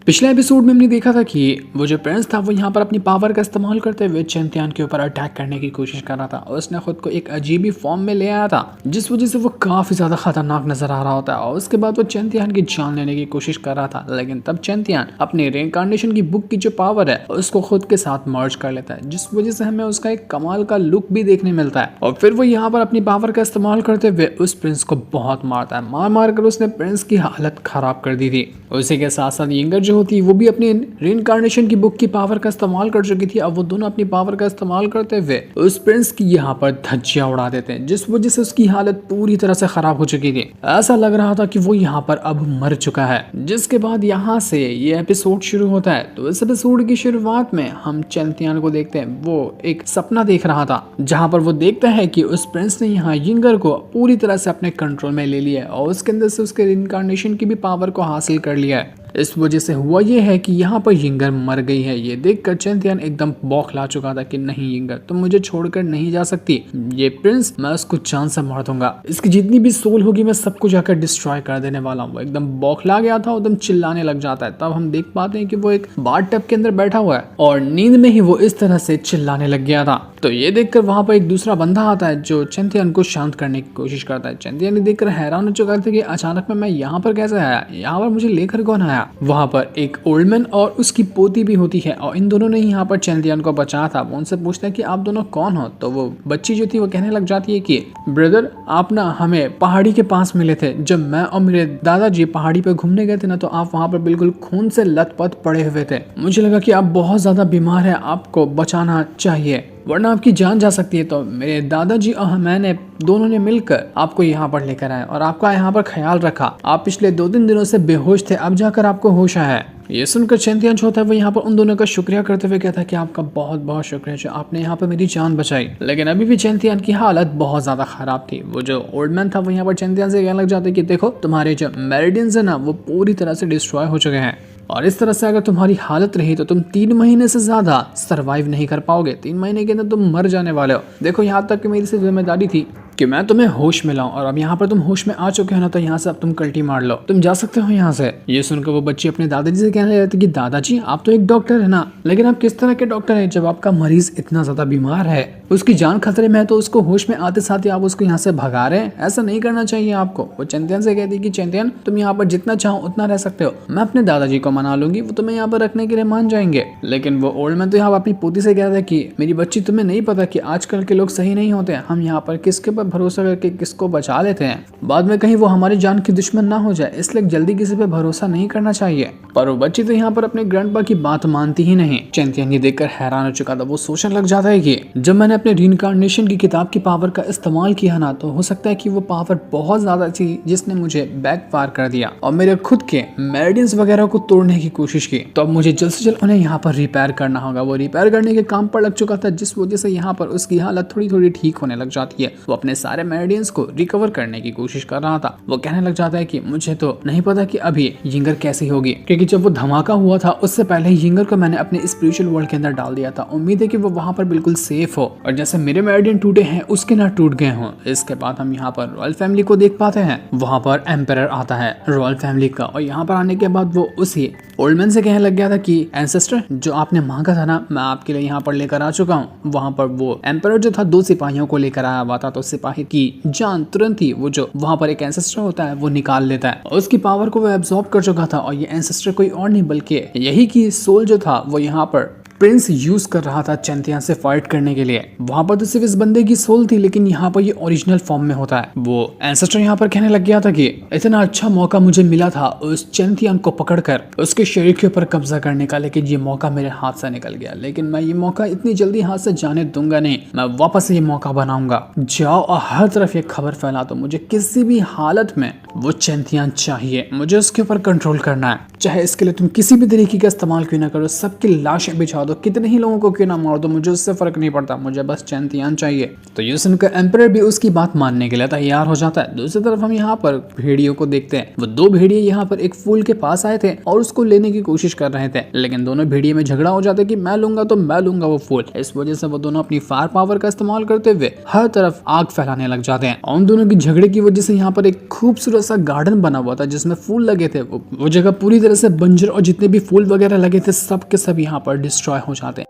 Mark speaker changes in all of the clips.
Speaker 1: पिछले एपिसोड में हमने देखा था कि वो जो प्रिंस था वो यहाँ पर अपनी पावर का इस्तेमाल करते हुए चैंतियान के ऊपर अटैक करने की कोशिश कर रहा था और उसने खुद को एक अजीबी फॉर्म में ले आया था जिस वजह से वो काफी ज्यादा खतरनाक नजर आ रहा होता है। और उसके बाद वो चैंतियान की जान लेने की कोशिश कर रहा था, लेकिन तब चैंतियान अपनी रेइनकार्नेशन की बुक की जो पावर है उसको खुद के साथ मर्ज कर लेता है, जिस वजह से हमें उसका एक कमाल का लुक भी देखने मिलता है। और फिर वो यहाँ पर अपनी पावर का इस्तेमाल करते हुए उस प्रिंस को बहुत मारता है। मार मार कर उसने प्रिंस की हालत खराब कर दी थी। उसी के साथ साथ यिंगर जो होती है वो भी अपनी रेइनकार्नेशन की बुक की पावर का इस्तेमाल कर चुकी थी। अब वो दोनों अपनी पावर का इस्तेमाल करते हुए उस प्रिंस की यहाँ पर धज्जियां उड़ा देते हैं, जिस वजह से उसकी हालत पूरी तरह से खराब हो चुकी थी। ऐसा लग रहा था कि वो यहाँ पर अब मर चुका है। जिसके बाद यहाँ से ये एपिसोड शुरू होता है। तो इस एपिसोड की शुरुआत में हम चैंतियान को देखते हैं। वो एक सपना देख रहा था जहाँ पर वो देखता है कि उस प्रिंस ने यहाँ यिंगर को पूरी तरह से अपने कंट्रोल में ले लिया है और उसके अंदर से उसके रेइनकार्नेशन की भी पावर को हासिल कर लिया है। इस वजह से हुआ ये है कि यहाँ पर यिंगर मर गई है। ये देखकर चैंतियान एकदम बौखला चुका था कि नहीं यिंगर, तुम मुझे छोड़कर नहीं जा सकती। ये प्रिंस मैं उसको जान से मार दूंगा, इसकी जितनी भी सोल होगी मैं सबको जाकर डिस्ट्रॉय कर देने वाला हूँ। वो एकदम बौखला गया था, एकदम चिल्लाने लग जाता है। तब हम देख पाते हैं कि वो एक बाथ-टब के अंदर बैठा हुआ है और नींद में ही वो इस तरह से चिल्लाने लग गया था। तो ये देखकर वहां पर एक दूसरा बंदा आता है जो चैंतियान को शांत करने की कोशिश करता है। चैंतियान देखकर हैरान हो चुका था कि अचानक में मैं यहाँ पर कैसे आया, यहाँ पर मुझे लेकर कौन आया। वहां पर एक ओल्ड मैन और उसकी पोती भी होती है और इन दोनों ने यहाँ पर चैंतियान को बचाया था। वो उनसे पूछता है कि आप दोनों कौन हो। तो वो बच्ची जो थी वो कहने लग जाती है कि ब्रदर आप ना हमें पहाड़ी के पास मिले थे। जब मैं और मेरे दादाजी पहाड़ी पे घूमने गए थे ना, तो आप वहाँ पर बिल्कुल खून से लथपथ पड़े हुए थे। मुझे लगा कि आप बहुत ज्यादा बीमार है, आपको बचाना चाहिए वरना आपकी जान जा सकती है। तो मेरे दादाजी और मैंने दोनों ने मिलकर आपको यहाँ पर लेकर आए और आपका यहाँ पर ख्याल रखा। आप पिछले 2-3 दिनों से बेहोश थे, अब जाकर आपको होश आया है। ये सुनकर चैंतियान जो होता है वो यहाँ पर उन दोनों का शुक्रिया करते हुए कहता है कि आपका बहुत बहुत शुक्रिया जो आपने यहाँ पर मेरी जान बचाई। लेकिन अभी भी चैंतियान की हालत बहुत ज्यादा खराब थी। वो जो ओल्ड मैन था वो यहाँ पर चैंतियान से कहने लग जाता है कि देखो तुम्हारे जो मेरिडियंस है ना वो पूरी तरह से डिस्ट्रॉय हो चुके हैं और इस तरह से अगर तुम्हारी हालत रही तो तुम 3 महीने से ज्यादा सरवाइव नहीं कर पाओगे। 3 महीने के अंदर तुम मर जाने वाले हो। देखो यहाँ तक कि मेरी से जिम्मेदारी थी कि मैं तुम्हें होश में लाऊं और अब यहाँ पर तुम होश में आ चुके हो ना, तो यहाँ से अब तुम कल्टी मार लो, तुम जा सकते हो यहाँ से। ये सुनकर वो बच्ची अपने दादाजी से कहने लगती कि दादाजी आप तो एक डॉक्टर है ना, लेकिन आप किस तरह के डॉक्टर हैं जब आपका मरीज इतना ज्यादा बीमार है, उसकी जान खतरे में है, तो उसको होश में आते साथ ही आप उसको यहाँ से भगा रहे हैं। ऐसा नहीं करना चाहिए आपको। वो चैंतियान से कहती कि चैंतियान तुम यहाँ पर जितना चाहो उतना रह सकते हो, मैं अपने दादाजी को मना लूंगी, वो तुम्हें यहाँ पर रखने के लिए मान जाएंगे। लेकिन वो ओल्ड मैन तो यहाँ अपनी पोती से कहता है कि मेरी बच्ची तुम्हें नहीं पता कि आजकल के लोग सही नहीं होते, हम यहाँ पर किसके पर भरोसा करके किसको बचा लेते हैं, बाद में कहीं वो हमारी जान की दुश्मन ना हो जाए, इसलिए जल्दी किसी पे भरोसा नहीं करना चाहिए। पर वो बच्ची तो यहाँ पर अपने ग्रैंडपा की बात मानती ही नहीं। चैंतियान ये देखकर हैरान हो चुका था। वो सोचने लग जाता है कि जब मैंने अपने रीइंकार्नेशन की किताब की पावर का इस्तेमाल किया ना, तो हो सकता है कि वो पावर बहुत ज्यादा थी जिसने मुझे बैकफायर कर दिया और मेरे खुद के मेरिडियंस वगैरह को तोड़ने की कोशिश की। तो अब मुझे जल्द से जल्द उन्हें यहाँ पर रिपेयर करना होगा। वो रिपेयर करने के काम पर लग चुका था, जिस वजह से यहाँ पर उसकी हालत थोड़ी थोड़ी ठीक होने लग जाती है। वो अपने सारे मेरिडियंस को रिकवर करने की कोशिश कर रहा था। वो कहने लग जाता है कि मुझे तो नहीं पता कि अभी यिंगर कैसी होगी, क्योंकि जब वो धमाका हुआ था उससे पहले यिंगर को मैंने अपने स्पिरिचुअल वर्ल्ड के अंदर डाल दिया था। उम्मीद है कि वो वहां पर बिल्कुल सेफ हो और जैसे मेरे मेरिडियन टूटे हैं उसके ना टूट गए हों। इसके बाद हम यहाँ पर रॉयल फैमिली को देख पाते हैं। वहां पर एम्परर आता है रॉयल फैमिली का और यहाँ पर आने के बाद वो उसी ओल्ड मैन से कहने लग गया था कि एंसेस्टर जो आपने मांगा था ना, मैं आपके लिए यहाँ पर लेकर आ चुका हूँ। वहां पर वो एम्परर जो था 2 सिपाहियों को लेकर आया हुआ था, तो सिपाही की जान तुरंत ही वो जो वहां पर एक एंसेस्टर होता है वो निकाल लेता है और उसकी पावर को वो एब्जॉर्ब कर चुका था। और ये एंसेस्टर कोई और नहीं बल्कि यही की सोल जो था वो यहाँ पर प्रिंस यूज कर रहा था चैंतियान से फाइट करने के लिए। वहां पर तो सिर्फ इस बंदे की सोल थी, लेकिन यहाँ पर ये ओरिजिनल फॉर्म में होता है। वो एंसेस्टर यहाँ पर कहने लग गया था कि इतना अच्छा मौका मुझे मिला था उस चैंतियान को पकड़कर उसके शरीर के ऊपर कब्जा करने का, लेकिन ये मौका मेरे हाथ से निकल गया। लेकिन मैं ये मौका इतनी जल्दी हाथ से जाने दूंगा नहीं, मैं वापस ये मौका बनाऊंगा। जाओ और हर तरफ ये खबर फैला दो, मुझे किसी भी हालत में वो चैंतियान चाहिए, मुझे उसके ऊपर कंट्रोल करना है, चाहे इसके लिए तुम किसी भी तरीके का इस्तेमाल क्यों ना करो, सबकी लाशें बिछा दो, दो, कितने ही लोगों को क्यों ना मार दो, मुझे उससे फर्क नहीं पड़ता, मुझे बस चैंतियान चाहिए। तो ये सुनकर एम्परर भी उसकी बात मानने के लिए तैयार हो जाता है। दूसरी तरफ हम यहाँ पर भेड़ियों को देखते हैं। वो दो भेड़िए यहाँ पर एक फूल के पास आए थे और उसको लेने की कोशिश कर रहे थे, लेकिन दोनों भेड़िए में झगड़ा हो जाता है कि मैं लूंगा तो मैं लूंगा वो फूल। इस वजह से वो दोनों अपनी फायर पावर का इस्तेमाल करते हुए हर तरफ आग फैलाने लग जाते हैं। और उन दोनों की झगड़े की वजह से यहाँ पर एक खूबसूरत सा गार्डन बना हुआ था जिसमें फूल लगे थे, वो जगह पूरी तरह से बंजर और जितने भी फूल वगैरह लगे थे सब के सब यहाँ पर डिस्ट्रॉय हो जाते हैं।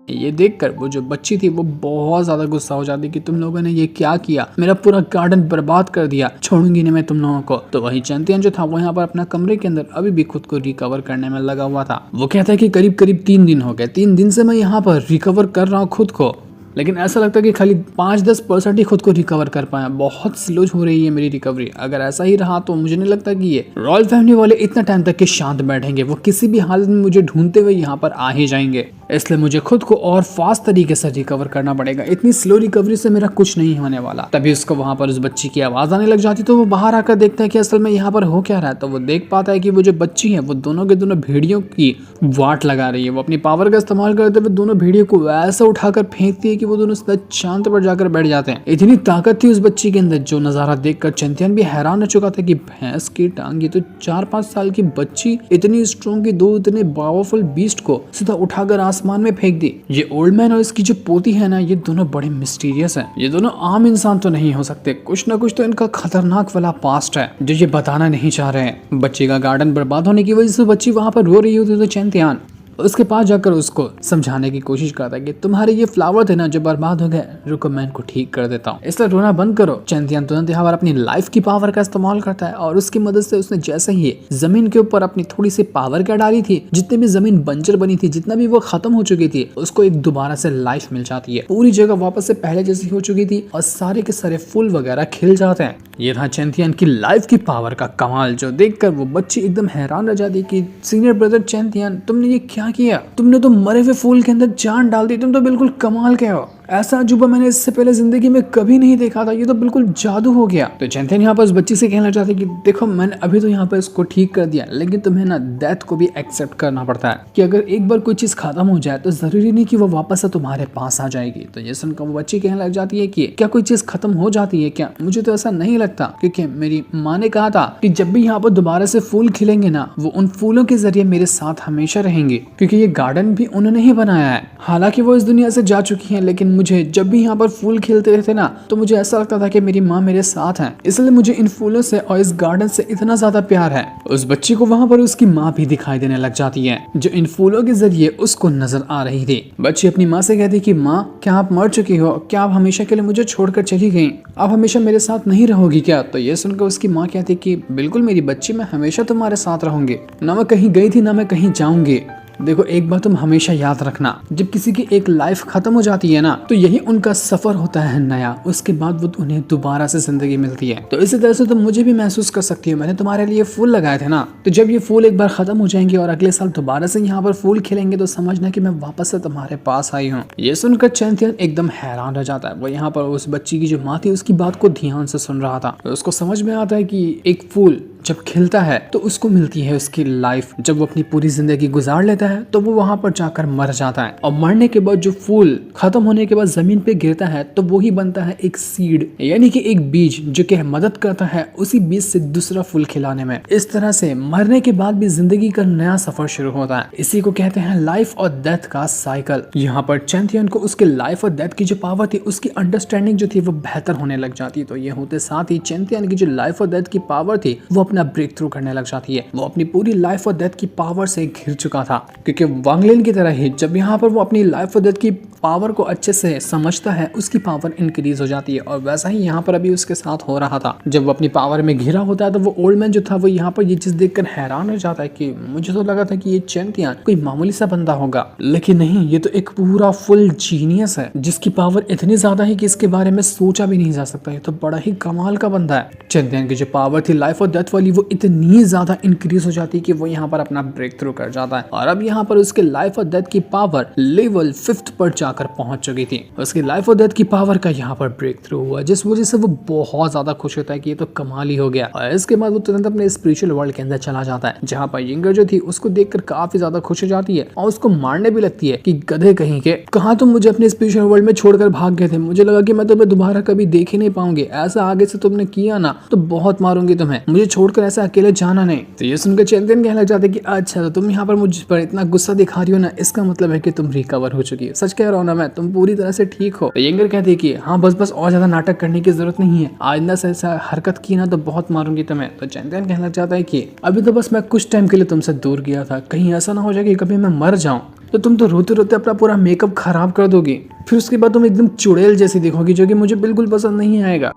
Speaker 1: ये देखकर वो जो बच्ची थी वो बहुत ज्यादा गुस्सा हो जाती कि तुम लोगों ने ये क्या किया, मेरा पूरा गार्डन बर्बाद कर दिया, छोड़ूंगी नहीं मैं तुम लोगों को। तो वही चैंपियन जो था वो यहाँ पर अपना कमरे के अंदर अभी भी खुद को रिकवर करने में लगा हुआ था। वो कहता है कि करीब करीब 3 दिन हो गए, 3 दिन से मैं यहाँ पर रिकवर कर रहा हूँ खुद को, लेकिन ऐसा लगता है कि खाली 5-10% ही खुद को रिकवर कर पाया। बहुत स्लो हो रही है मेरी रिकवरी। अगर ऐसा ही रहा तो मुझे नहीं लगता कि ये रॉयल फैमिली वाले इतना टाइम तक के शांत बैठेंगे। वो किसी भी हालत में मुझे ढूंढते हुए यहाँ पर आ ही जाएंगे, इसलिए मुझे खुद को और फास्ट तरीके से रिकवर करना पड़ेगा। इतनी स्लो रिकवरी से मेरा कुछ नहीं होने वाला। तभी उसको वहां पर उस बच्ची की आवाज आने लग जाती, तो वो बाहर आकर देखता है कि असल में यहाँ पर हो क्या रहा है। तो वो देख पाता है कि वो जो बच्ची है वो दोनों के दोनों भेड़ियों की वाट लगा रही है। वो अपनी पावर का इस्तेमाल करते हुए दोनों भेड़ियों को ऐसा उठाकर फेंकती है कि वो दोनों शांत पर जाकर बैठ जाते हैं। इतनी ताकत थी उस बच्ची के अंदर, जो नजारा देखकर चैंपियन भी हैरान हो चुका था कि भैंस की टांग, ये तो 4-5 साल की बच्ची इतनी स्ट्रॉन्ग की दो इतने पावरफुल बीस्ट को सीधा उठाकर आसमान में फेंक दी। ये ओल्ड मैन और इसकी जो पोती है ना, ये दोनों बड़े मिस्टीरियस हैं। ये दोनों आम इंसान तो नहीं हो सकते, कुछ ना कुछ तो इनका खतरनाक वाला पास्ट है जो ये बताना नहीं चाह रहे हैं। बच्ची का गार्डन बर्बाद होने की वजह से बच्ची वहां पर रो रही होती तो चैंपियन उसके पास जाकर उसको समझाने की कोशिश करता है कि तुम्हारे ये फ्लावर थे ना जो बर्बाद हो गए, रुको मैं इनको ठीक कर देता हूँ, इसलिए रोना बंद करो। चैंपियन तुरंत यहाँ पर अपनी लाइफ की पावर का इस्तेमाल करता है और उसकी मदद से उसने जैसे ही जमीन के ऊपर अपनी थोड़ी सी पावर क्या डाली थी, जितनी भी जमीन बंजर बनी थी, जितना भी वो खत्म हो चुकी थी, उसको एक दोबारा से लाइफ मिल जाती है। पूरी जगह वापस से पहले जैसी हो चुकी थी और सारे के सारे फूल वगैरह खिल जाते हैं। ये था चैंपियन की लाइफ की पावर का कमाल, जो देखकर वो बच्ची एकदम हैरान रह जाती कि सीनियर ब्रदर चैंपियन तुमने ये क्या किया, तुमने तो मरे हुए फूल के अंदर जान डाल दी, तुम तो बिल्कुल कमाल के हो। ऐसा अजूबा मैंने इससे पहले जिंदगी में कभी नहीं देखा था, ये तो बिल्कुल जादू हो गया। तो चैंपियन यहाँ पर उस बच्ची से कहना चाहते कि देखो मैंने अभी तो यहाँ पर इसको ठीक कर दिया, लेकिन तुम्हें ना डेथ को भी एक्सेप्ट करना पड़ता है कि अगर एक बार कोई चीज खत्म हो जाए तो जरूरी नहीं कि वो वापस से तुम्हारे पास आ जाएगी। तो ये सुनकर वो बच्ची कहने लग जाती है कि क्या कोई चीज खत्म हो जाती है क्या, मुझे तो ऐसा नहीं लगता, क्योंकि मेरी माँ ने कहा था कि जब भी यहाँ पर दोबारा से फूल खिलेंगे ना, वो उन फूलों के जरिए मेरे साथ हमेशा रहेंगे, क्योंकि ये गार्डन भी उन्होंने ही बनाया है। हालांकि वो इस दुनिया से जा चुकी है, लेकिन मुझे जब भी यहाँ पर फूल खिलते थे ना, तो मुझे ऐसा लगता था कि मेरी माँ मेरे साथ है, इसलिए मुझे इन फूलों से और इस गार्डन से इतना ज्यादा प्यार है। उस बच्ची को वहाँ पर उसकी माँ भी दिखाई देने लग जाती है, जो इन फूलों के जरिए उसको नजर आ रही थी। बच्ची अपनी माँ से कहती कि माँ क्या आप मर चुकी हो, क्या आप हमेशा के लिए मुझे छोड़कर चली गई, आप हमेशा मेरे साथ नहीं रहोगी क्या। तो ये सुनकर उसकी माँ कहती कि बिल्कुल मेरी बच्ची, मैं हमेशा तुम्हारे साथ रहूंगी, ना मैं कहीं गई थी ना मैं कहीं जाऊंगी। देखो एक बात तुम हमेशा याद रखना, जब किसी की एक लाइफ खत्म हो जाती है ना, तो यही उनका सफर होता है नया, उसके बाद वो उन्हें दोबारा से जिंदगी मिलती है। तो इसी तरह से तुम मुझे भी महसूस कर सकती हो, मैंने तुम्हारे लिए फूल लगाए थे ना, तो जब ये फूल एक बार खत्म हो जाएंगे और अगले साल दोबारा से यहाँ पर फूल खिलेंगे तो समझना कि मैं वापस से तुम्हारे पास आई हूँ। ये सुनकर चैंपियन एकदम हैरान रह जाता है। वो यहाँ पर उस बच्ची की जो माँ थी उसकी बात को ध्यान से सुन रहा था। तो उसको समझ में आता है कि एक फूल जब खिलता है तो उसको मिलती है उसकी लाइफ, जब वो अपनी पूरी जिंदगी गुजार लेता है तो वो वहां पर जाकर मर जाता है, और मरने के बाद जो फूल खत्म होने के बाद जमीन पे गिरता है तो वो ही बनता है एक सीड, यानी कि एक बीज जो कि मदद करता है उसी बीज से दूसरा फूल खिलाने में। इस तरह से मरने के बाद भी जिंदगी का नया सफर शुरू होता है। इसी को कहते हैं लाइफ और डेथ का साइकिल। यहाँ पर चैंपियन को उसके लाइफ और डेथ की जो पावर थी उसकी अंडरस्टैंडिंग जो थी वो बेहतर होने लग जाती। तो ये होते साथ ही चैंपियन की जो लाइफ और डेथ की पावर थी वो अपना ब्रेक थ्रू करने लग जाती है। वो अपनी पूरी लाइफ और डेथ की पावर से घिर चुका था, क्योंकि वांग लिन की तरह ही जब यहाँ पर वो अपनी लाइफ और डेथ की पावर को अच्छे से समझता है उसकी पावर इंक्रीज हो जाती है, और वैसा ही यहाँ पर अभी उसके साथ हो रहा था। जब वो अपनी पावर में घिरा होता है तो वो ओल्ड मैन जो था वो यहाँ पर ये चीज देखकर हैरान हो जाता है कि मुझे तो लगा था कि ये चैंपियन कोई मामूली सा बंदा होगा, लेकिन नहीं, ये तो एक पूरा फुल जीनियस है जिसकी पावर इतनी ज्यादा है कि इसके बारे में सोचा भी नहीं जा सकता। ये तो बड़ा ही कमाल का बंदा है। चैंपियन की जो पावर थी लाइफ और डेथ वाली वो इतनी ज्यादा इंक्रीज हो जाती है कि वो यहाँ पर अपना ब्रेक थ्रू कर जाता है और अब यहाँ पर उसके लाइफ और डेथ की पावर लेवल 5th पर जाकर पहुंच चुकी थी। उसकी लाइफ और डेथ की पावर का यहाँ पर ब्रेक थ्रू हुआ, जिस वजह से वो बहुत ज्यादा खुश होता है कि ये तो कमाल ही हो गया। और इसके बाद वो तुरंत अपने स्पिरिचुअल वर्ल्ड के अंदर चला जाता है, जहाँ पर यिंगर जो थी उसको देखकर काफी ज्यादा खुश हो जाती है और उसको मारने भी लगती है कि गधे कहीं के, कहाँ तुम मुझे अपने स्पिरिचुअल वर्ल्ड में छोड़कर भाग गए थे, मुझे लगा कि मैं तुम्हें दोबारा कभी देख ही नहीं पाऊंगी, ऐसा आगे से तुमने किया ना तो बहुत मारूंगी तुम्हें, मुझे छोड़कर ऐसा अकेले जाना नहीं। तो ये सुनकर चैंपियन कहने लग जाते कि अच्छा तो तुम यहाँ पर मुझ पर इतना गुस्सा दिखा रही हो ना, इसका मतलब है कि तुम रिकवर हो चुकी हो, सच कह रहा हूँ ना मैं, तुम पूरी तरह से ठीक हो। तो यंगर कहते कि हाँ बस और ज्यादा नाटक करने की जरूरत नहीं है, आइंदा से ऐसा हरकत की ना तो बहुत मारूंगी तुम्हें। तो चैंपियन कहने लग जाता है कि अभी तो बस मैं कुछ टाइम के लिए तुमसे दूर गया था, कहीं ऐसा ना हो जाए कि कभी मैं मर जाऊं तो तुम तो रोते रोते अपना पूरा मेकअप खराब कर दोगी, फिर उसके बाद तुम एकदम चुड़ैल जैसी दिखोगी, जो कि मुझे बिल्कुल पसंद नहीं आएगा।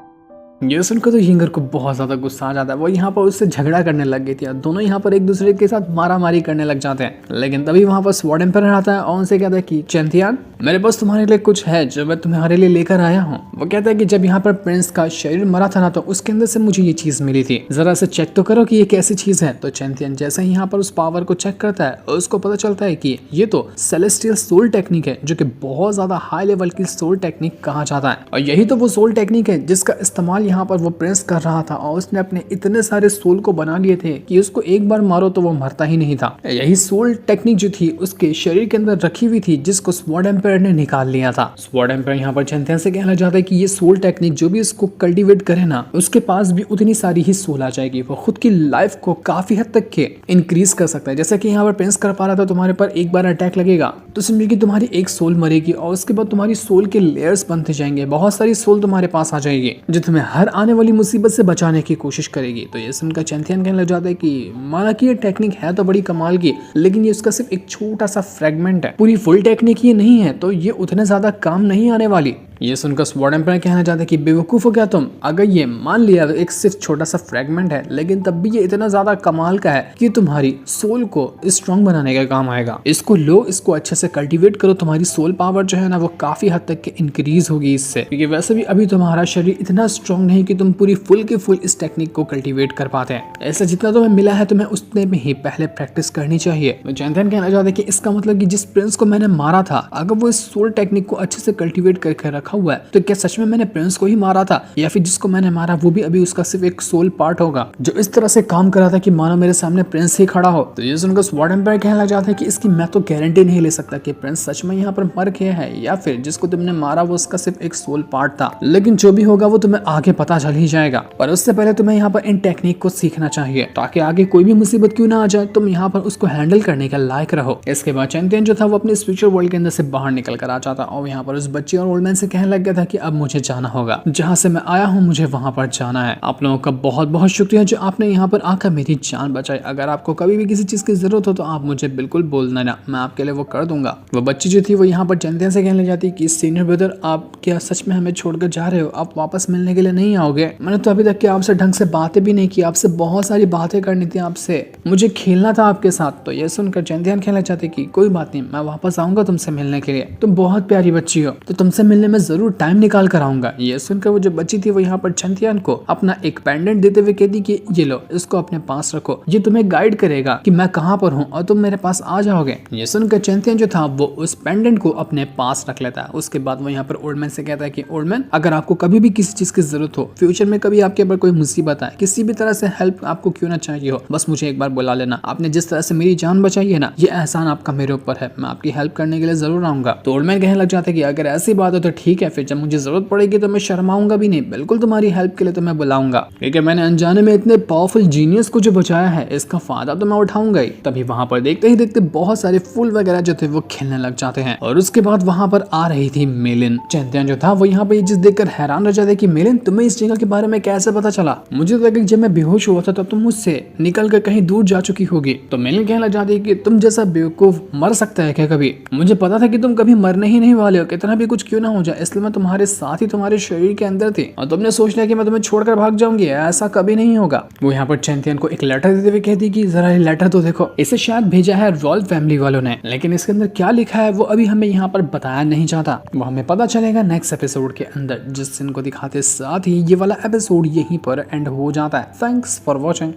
Speaker 1: ये सुनकर तो यिंगर को बहुत ज्यादा गुस्सा आ जाता है, वो यहाँ पर उससे झगड़ा करने लग गई थी, दोनों यहाँ पर एक दूसरे के साथ मारामारी करने लग जाते हैं। लेकिन तभी वहाँ पर स्वॉर्ड एम्पायर आता है और उनसे कहता है कि चैंपियन मेरे पास तुम्हारे लिए कुछ है जो मैं तुम्हारे लिए लेकर आया हूँ। वो कहता है कि जब यहाँ पर प्रिंस का शरीर मरा था ना तो उसके अंदर से मुझे ये चीज मिली थी, जरा से चेक तो करो कि ये कैसी चीज है। तो चैंपियन जैसे ही यहाँ पर उस पावर को चेक करता है उसको पता चलता है कि ये तो सेलेस्टियल सोल टेक्निक है, जो कि बहुत ज्यादा हाई लेवल की सोल टेक्निक कहा जाता है और यही तो वो सोल टेक्निक है जिसका इस्तेमाल यहाँ पर वो प्रिंस कर रहा था और उसने अपने इतने सारे सोल को बना लिए थे कि उसको एक बार मारो तो वो मरता ही नहीं था। यही सोल टेक्निक जो थी उसके शरीर के अंदर रखी हुई थी, जिसको स्वॉर्ड एम्पायर ने निकाल लिया था। स्वॉर्ड एम्पायर यहाँ पर चैंपियन से कहना चाहता है कि ये सोल टेक्निक जो भी इसको कल्टीवेट करे ना उसके पास भी उतनी सारी ही सोल आ जाएगी, वो खुद की लाइफ को काफी हद तक के इंक्रीज कर सकता है। जैसे कि यहाँ पर प्रिंस कर पा रहा था, तुम्हारे पर एक बार अटैक लगेगा तो समझिए कि तुम्हारी एक सोल मरेगी और उसके बाद तुम्हारी सोल के लेयर्स बनते जाएंगे, बहुत सारी सोल तुम्हारे पास आ जाएगी जो तुम्हें हर आने वाली मुसीबत से बचाने की कोशिश करेगी। तो ये सुनकर चैंपियन कहने लग जाता है कि माना कि ये टेक्निक है तो बड़ी कमाल की, लेकिन ये उसका सिर्फ एक छोटा सा फ्रेगमेंट है, पूरी फुल टेक्निक ये नहीं है, तो ये उतने ज्यादा काम नहीं आने वाली। ये सुनकर स्वॉर्ड एम्पायर कहना चाहते हैं कि बेवकूफ हो क्या तुम, अगर ये मान लिया एक सिर्फ छोटा सा फ्रेगमेंट है लेकिन तब भी ये इतना ज्यादा कमाल का है कि तुम्हारी सोल को स्ट्रॉन्ग बनाने का काम आएगा, इसको लो, इसको अच्छे से कल्टीवेट करो, तुम्हारी सोल पावर जो है ना वो काफी हद तक के इंक्रीज होगी इससे, क्योंकि वैसे भी अभी तुम्हारा शरीर इतना स्ट्रॉन्ग नहीं कि तुम पूरी फुल के फुल इस टेक्निक को कल्टीवेट कर पाते हैं, ऐसा जितना तुम्हें मिला है तुम्हें उतने में ही पहले प्रैक्टिस करनी चाहिए। चैंपियन कहना चाहते हैं कि इसका मतलब कि जिस प्रिंस को मैंने मारा था अगर वो इस सोल टेक्निक को अच्छे से कल्टीवेट करके रखा हुआ है तो क्या सच में मैंने प्रिंस को ही मारा था, या फिर जिसको मैंने मारा वो भी अभी उसका सिर्फ एक सोल पार्ट होगा जो इस तरह से काम कर रहा था कि मानो मेरे सामने प्रिंस ही खड़ा हो। तो ये सुनकर स्वॉर्ड एम्पायर कहने लग जाता है कि इसकी मैं तो गारंटी नहीं ले सकता कि प्रिंस सच में यहाँ पर मर गया है या फिर जिसको तुमने मारा वो उसका सिर्फ एक सोल पार्ट था, लेकिन जो भी होगा वो तुम्हें आगे पता चल ही जाएगा। पर उससे पहले तुम्हें यहाँ पर इन टेक्निक को सीखना चाहिए ताकि आगे कोई भी मुसीबत क्यों ना आ जाए तुम यहाँ पर उसको हैंडल करने के लायक रहो। इसके बाद चैंपियन जो था वो अपने स्पिरिचुअल वर्ल्ड के अंदर से बाहर निकल कर आ जाता और यहाँ पर उस बच्चे और ओल्ड मैन से कहने लग गया था कि अब मुझे जाना होगा, जहाँ से मैं आया हूँ मुझे वहाँ पर जाना है। आप लोगों का बहुत बहुत शुक्रिया जो आपने यहाँ पर आकर मेरी जान बचाई। अगर आपको कभी भी किसी चीज की जरूरत हो तो आप मुझे बिल्कुल बोलना ना, मैं आपके लिए वो कर दूंगा। वो बच्ची जो थी वो यहाँ पर चैंपियन से कहने लग जाती कि सीनियर ब्रदर आप क्या सच में हमें छोड़कर जा रहे हो, आप वापस मिलने के लिए नहीं आओगे? मैंने तो अभी तक के आपसे ढंग से बातें भी नहीं की, आपसे बहुत सारी बातें करनी थी, आपसे मुझे खेलना था आपके साथ। तो ये सुनकर चैंपियन कहना चाहती कि कोई बात नहीं, मैं वापस आऊंगा तुमसे मिलने के लिए, तुम बहुत प्यारी बच्ची हो तो तुमसे मिलने में जरूर टाइम निकाल कर आऊंगा। ये सुनकर वो जो बच्ची थी वो यहाँ पर चैंपियन को अपना एक पेंडेंट देते हुए कहती कि ये लो, इसको अपने पास रखो, ये तुम्हें गाइड करेगा कि मैं कहाँ पर हूँ और तुम मेरे पास आ जाओगे। ये सुनकर चैंपियन जो था वो उस पेंडेंट को अपने पास रख लेता है। उसके बाद वो यहाँ पर ओल्ड मैन से कहता है कि ओल्ड मैन अगर आपको कभी भी किसी चीज की जरूरत हो, फ्यूचर में कभी आपके ऊपर कोई मुसीबत आए, किसी भी तरह से हेल्प आपको क्यों ना चाहिए हो, बस मुझे एक बार बुला लेना। आपने जिस तरह से मेरी जान बचाई है ना, ये एहसान आपका मेरे ऊपर है, मैं आपकी हेल्प करने के लिए जरूर आऊंगा। तो ओल्ड मैन कहने लग जाते कि अगर ऐसी बात हो तो ठीक है, फिर जब मुझे जरूरत पड़ेगी तो मैं शर्माऊंगा भी नहीं, बिल्कुल तुम्हारी हेल्प के लिए तो मैं बुलाऊंगा, क्योंकि मैंने अनजाने में इतने पावरफुल जीनियस को जो बचाया है इसका फायदा तो मैं उठाऊंगा ही। तभी वहां पर देखते ही देखते बहुत सारे फूल वगैरह जो थे वो खिलने लग जाते हैं और उसके बाद वहां पर आ रही थी मेलिन। चैंपियन जो था वो यहाँ पे ये चीज देखकर हैरान रह जाते कि मेलिन तुम्हें इस जगह के बारे में कैसे पता चला? मुझे तो लगा जब मैं बेहोश हुआ था तब तुम मुझसे निकल कर कहीं दूर जा चुकी होगी। तो मेलिन कहने लग जाती कि तुम जैसा बेवकूफ मर सकता है क्या कभी? मुझे पता था कि तुम कभी मरने ही नहीं वाले हो, कितना भी कुछ क्यों ना हो जाए, इसलिए मैं तुम्हारे साथ ही तुम्हारे शरीर के अंदर थी और तुमने सोच लिया कि मैं तुम्हें छोड़कर भाग जाऊंगी, ऐसा कभी नहीं होगा। वो यहाँ पर चैंपियन को एक लेटर देते हुए कहती कि जरा ये लेटर तो देखो, इसे शायद भेजा है रॉयल फैमिली वालों ने, लेकिन इसके अंदर क्या लिखा है वो अभी हमें यहाँ पर बताया नहीं जाता, वो हमें पता चलेगा नेक्स्ट एपिसोड के अंदर, जिस दिन को दिखाते साथ ही ये वाला एपिसोड यहीं पर एंड हो जाता है। Thanks for watching.